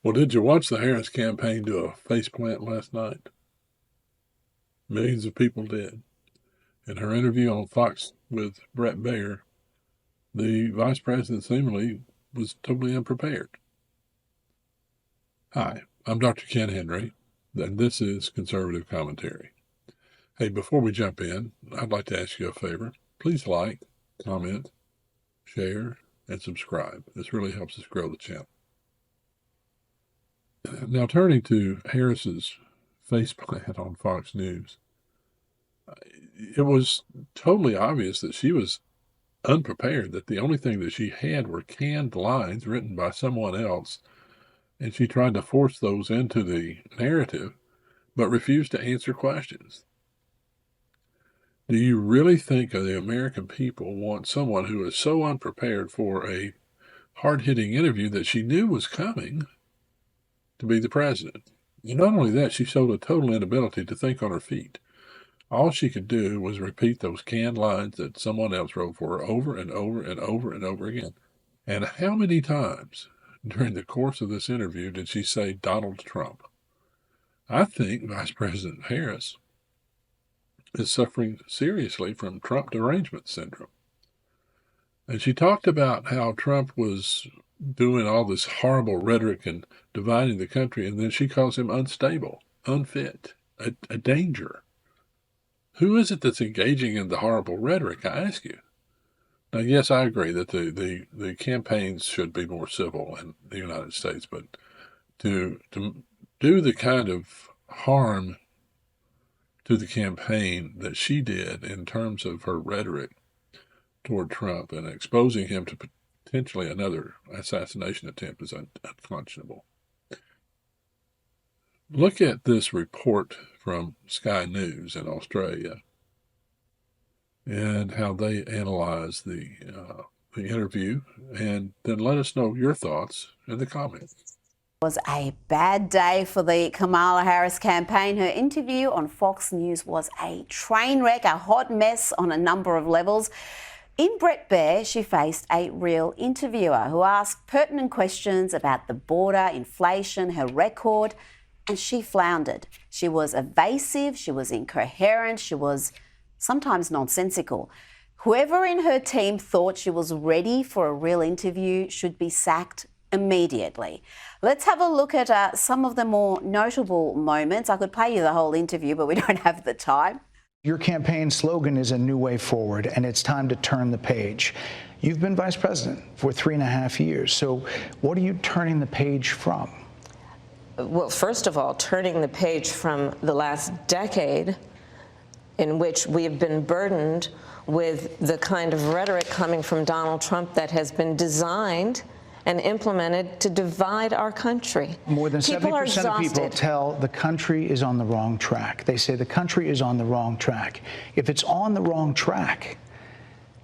Well, did you watch the Harris campaign do a faceplant last night? Millions of people did. In her interview on Fox with Bret Baier, the vice president seemingly was totally unprepared. Hi, I'm Dr. Ken Henry, and this is Conservative Commentary. Hey, before we jump in, I'd like to ask you a favor. Please like, comment, share, and subscribe. This really helps us grow the channel. Now, turning to Harris's faceplant on Fox News, it was totally obvious that she was unprepared, that the only thing that she had were canned lines written by someone else, and she tried to force those into the narrative, but refused to answer questions. Do you really think the American people want someone who is so unprepared for a hard-hitting interview that she knew was coming to be the president? And not only that, she showed a total inability to think on her feet. All she could do was repeat those canned lines that someone else wrote for her over and over and over and over again. And how many times during the course of this interview did she say Donald Trump? I think Vice President Harris is suffering seriously from Trump derangement syndrome. And she talked about how Trump was doing all this horrible rhetoric and dividing the country, and then she calls him unstable, unfit, a danger. Who is it that's engaging in the horrible rhetoric, I ask you? Now, yes, I agree that the campaigns should be more civil in the United States, but to do the kind of harm to the campaign that she did in terms of her rhetoric toward Trump and exposing him to potentially another assassination attempt is unconscionable. Look at this report from Sky News in Australia and how they analyze the interview, and then let us know your thoughts in the comments. It was a bad day for the Kamala Harris campaign. Her interview on Fox News was a train wreck, a hot mess on a number of levels. In Bret Baier, she faced a real interviewer who asked pertinent questions about the border, inflation, her record, and she floundered. She was evasive, she was incoherent, she was sometimes nonsensical. Whoever in her team thought she was ready for a real interview should be sacked immediately. Let's have a look at some of the more notable moments. I could play you the whole interview, but we don't have the time. Your campaign slogan is a new way forward, and it's time to turn the page. You've been vice president for 3.5 years, so what are you turning the page from? Well, first of all, turning the page from the last decade in which we have been burdened with the kind of rhetoric coming from Donald Trump that has been designed and implemented to divide our country. More than 70% of people tell the country is on the wrong track. They say the country is on the wrong track. If it's on the wrong track,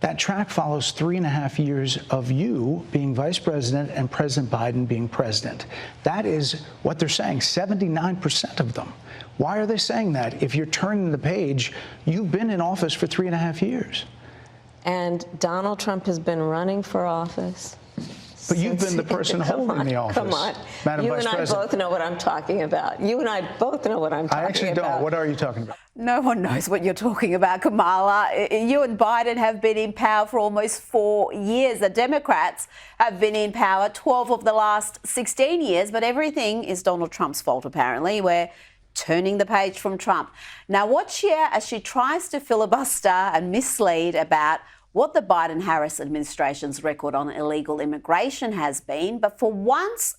that track follows 3.5 years of you being vice president and President Biden being president. That is what they're saying, 79% of them. Why are they saying that? If you're turning the page, you've been in office for 3.5 years. And Donald Trump has been running for office. But you've been the person holding the office. Come on. Madam You Vice and I President. both know what I'm talking about. You and I both know what I'm talking about. I actually don't. What are you talking about? No one knows what you're talking about, Kamala. You and Biden have been in power for almost 4 years. The Democrats have been in power 12 of the last 16 years, but everything is Donald Trump's fault, apparently. We're turning the page from Trump. Now watch here as she tries to filibuster and mislead about what the Biden-Harris administration's record on illegal immigration has been. But for once,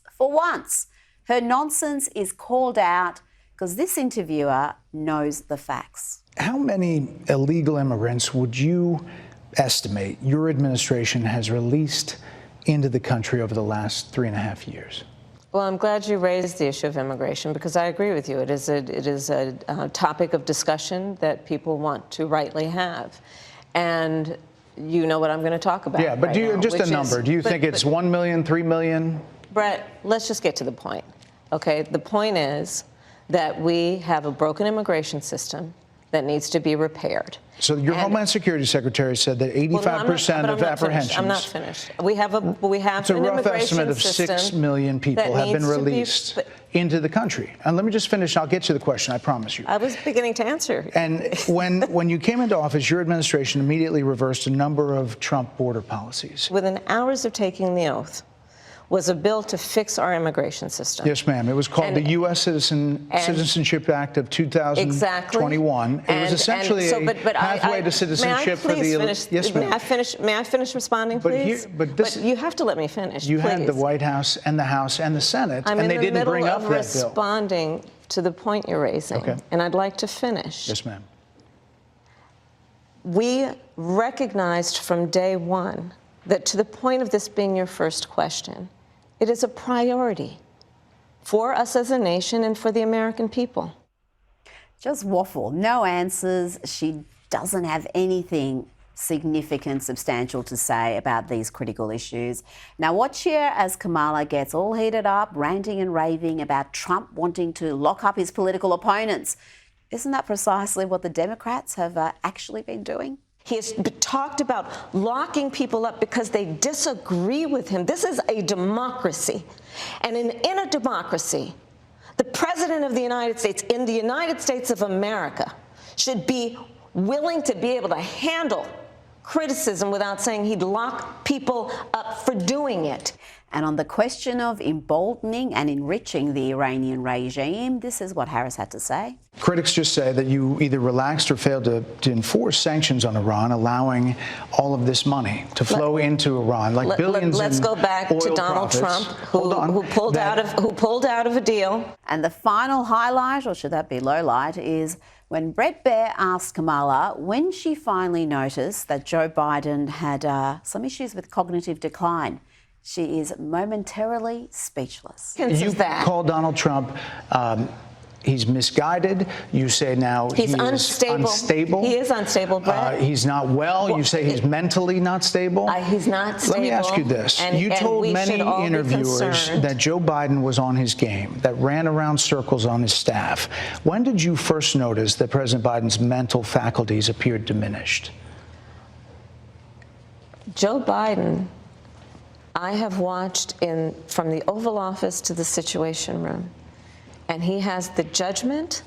her nonsense is called out because this interviewer knows the facts. How many illegal immigrants would you estimate your administration has released into the country over the last 3.5 years? Well, I'm glad you raised the issue of immigration because I agree with you. It is a topic of discussion that people want to rightly have. And you know what I'm going to talk about. Yeah, but right do you now, just a number? Do you think it's 1 million, 3 million? Bret, let's just get to the point. Okay, the point is that we have a broken immigration system that needs to be repaired. So your Homeland Security Secretary said that 85% of apprehensions. I'm not finished. We have an immigration system. It's a rough estimate of 6 million people have been released into the country. And let me just finish. I'll get to the question, I promise you. I was beginning to answer. And when you came into office, your administration immediately reversed a number of Trump border policies. Within hours of taking the oath was a bill to fix our immigration system. Yes, ma'am. It was called the U.S. Citizenship Act of 2021. Exactly. It was essentially a pathway to citizenship for the elite. Yes, ma'am. May I finish responding, please? But you have to let me finish, You please. had the White House and the House and the Senate, and they didn't bring up that bill. I'm in the middle of responding to the point you're raising, and I'd like to finish. Yes, ma'am. We recognized from day one that, to the point of this being your first question, it is a priority for us as a nation and for the American people. Just waffle, no answers. She doesn't have anything significant, substantial to say about these critical issues. Now watch here as Kamala gets all heated up, ranting and raving about Trump wanting to lock up his political opponents. Isn't that precisely what the Democrats have actually been doing? He has talked about locking people up because they disagree with him. This is a democracy. And in a democracy, the President of the United States, in the United States of America, should be willing to be able to handle criticism without saying he'd lock people up for doing it. And on the question of emboldening and enriching the Iranian regime, this is what Harris had to say. Critics just say that you either relaxed or failed to enforce sanctions on Iran, allowing all of this money to flow into Iran, like billions. Let's go back to Donald Trump, who pulled out of a deal. And the final highlight, or should that be low light, is when Bret Baier asked Kamala when she finally noticed that Joe Biden had some issues with cognitive decline. She is momentarily speechless. You call Donald Trump, he's misguided. You say now he's unstable. He is unstable, Brett. He's not well. You say he's mentally not stable. He's not stable. Let me ask you this. You told many interviewers that Joe Biden was on his game, that ran around circles on his staff. When did you first notice that President Biden's mental faculties appeared diminished? Joe Biden, I have watched from the Oval Office to the Situation Room, and he has the judgment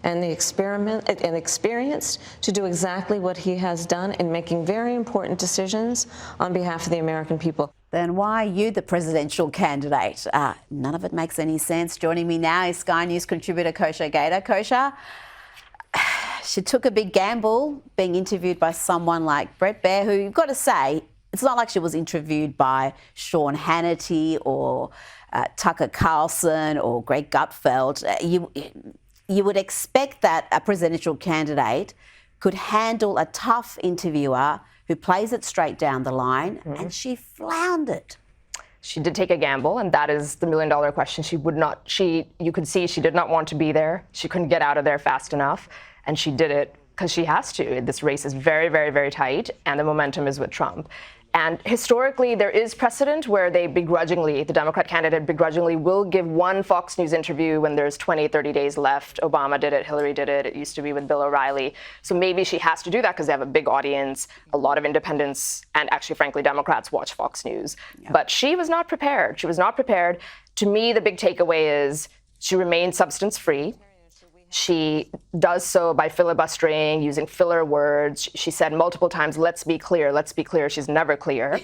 and the experience to do exactly what he has done in making very important decisions on behalf of the American people. Then why are you the presidential candidate? None of it makes any sense. Joining me now is Sky News contributor Kosha Gator. Kosha, she took a big gamble being interviewed by someone like Bret Baier, who you've got to say, it's not like she was interviewed by Sean Hannity or Tucker Carlson or Greg Gutfeld. You would expect that a presidential candidate could handle a tough interviewer who plays it straight down the line, and she floundered. She did take a gamble, and that is the million-dollar question. You could see she did not want to be there. She couldn't get out of there fast enough, and she did it because she has to. This race is very, very, very tight, and the momentum is with Trump. And historically, there is precedent where the Democrat candidate begrudgingly will give one Fox News interview when there's 20, 30 days left. Obama did it, Hillary did it, it used to be with Bill O'Reilly. So maybe she has to do that because they have a big audience, a lot of independents, and actually, frankly, Democrats watch Fox News. Yeah. But she was not prepared. She was not prepared. To me, the big takeaway is she remained substance-free. She does so by filibustering, using filler words. She said multiple times, let's be clear, let's be clear. She's never clear.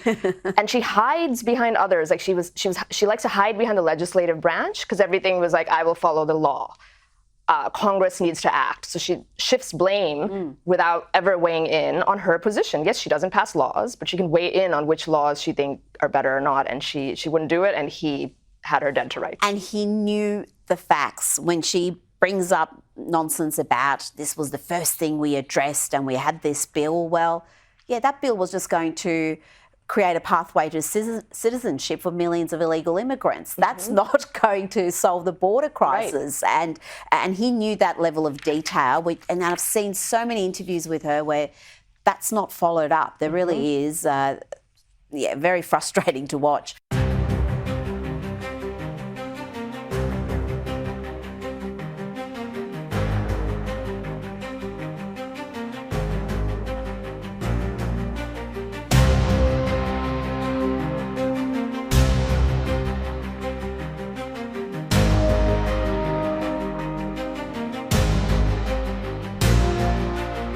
And she hides behind others. Like she likes to hide behind the legislative branch because everything was like, I will follow the law. Congress needs to act. So she shifts blame without ever weighing in on her position. Yes, she doesn't pass laws, but she can weigh in on which laws she thinks are better or not. And she wouldn't do it, and he had her dead to rights. And he knew the facts. When she brings up nonsense about this was the first thing we addressed and we had this bill, well, yeah, that bill was just going to create a pathway to citizenship for millions of illegal immigrants. That's not going to solve the border crisis. Right. And he knew that level of detail. And I've seen so many interviews with her where that's not followed up. There really is, very frustrating to watch.